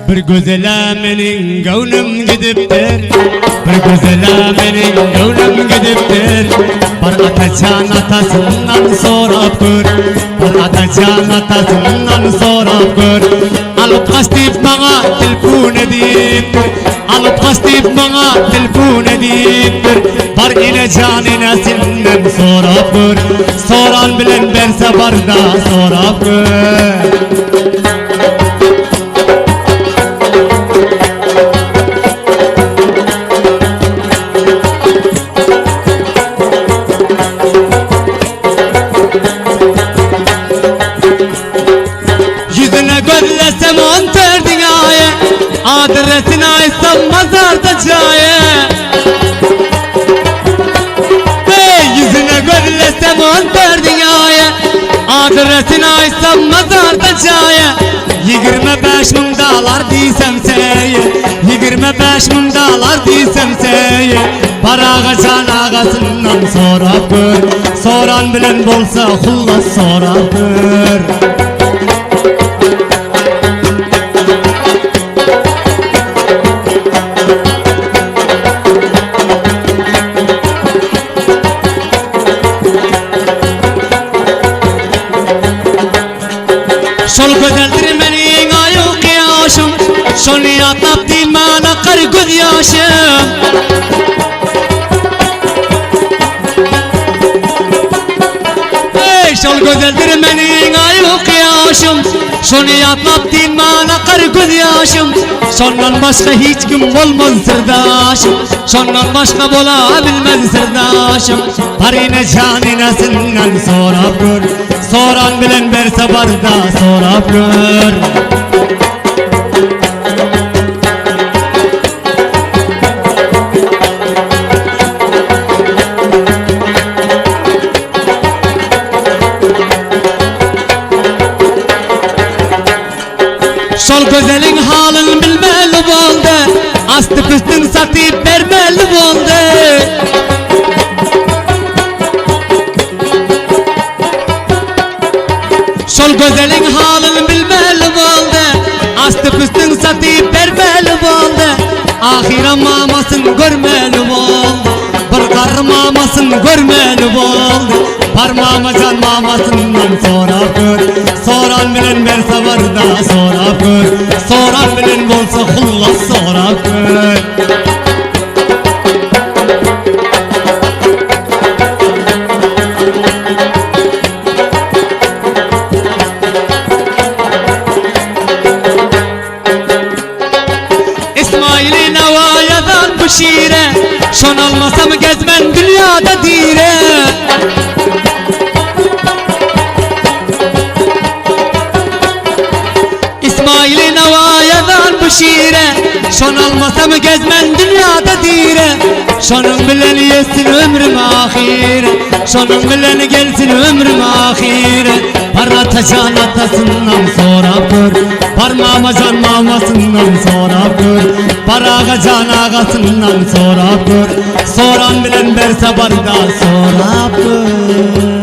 Bir güzele menin gönlüm gidiptir, bir güzele menin gönlüm gidiptir. Bir atacan atasından sorap gör, bir atacan atasından sorap gör. Alıp kaçtip bana telefon ediptir, alıp kaçtip bana telefon ediptir. Bar ile canine senden sorap gör, soran bilen bense barda sorap gör. Gözlesem on ter dünyaya, adresini açsam mazarda caye. Hey, yüzüne gözlesem on ter dünyaya, adresini açsam mazarda caye. 25.000 dolar diysem seye, 25.000 dolar diysem seye. Paraga can ağasından sorap gör, soran bilen bolsa hullas sorap gör. Şol gözeldir menin ayık yaşım, şol yatlap dimana kar göz yaşım. Hey, şol gözeldir menin ayık yaşım, şol yatlap dimana kar göz yaşım. Şondan başka hiç kim olmaz sırdaşım, şondan başka bulabilmez sırdaşım. Parine canine senden sorap gör, soran bilen verse barda sorap gör. Şol gözelin halın bilmeli boldu, astı püstün satıp vermeli boldu. Şol gözelin halın bilmeli boldu, astı püstün satıp vermeli boldu. Ahire mamasın görmeli boldu, bir karı mamasın görmeli boldu. Parmağıma can mamasından sorap gör, soran bilen verse barda sorap gör, soran bilen bolsa hullas sorap gör. İsmail-i Navayadan bu şiire, şon almasam gezmen dünyada dire. İsmail-i Navayadan bu şiire, şon almasam gezmen dünyada dire. Şonun bilen yesin ömrüm ahire, şonun bilen gelsin ömrüm ahire. Para atacan atasından sorap gör, parmağıma can mamasından sorap gör. Paraga can ağasından sorap gör, soran bilen verse barda sorap gör.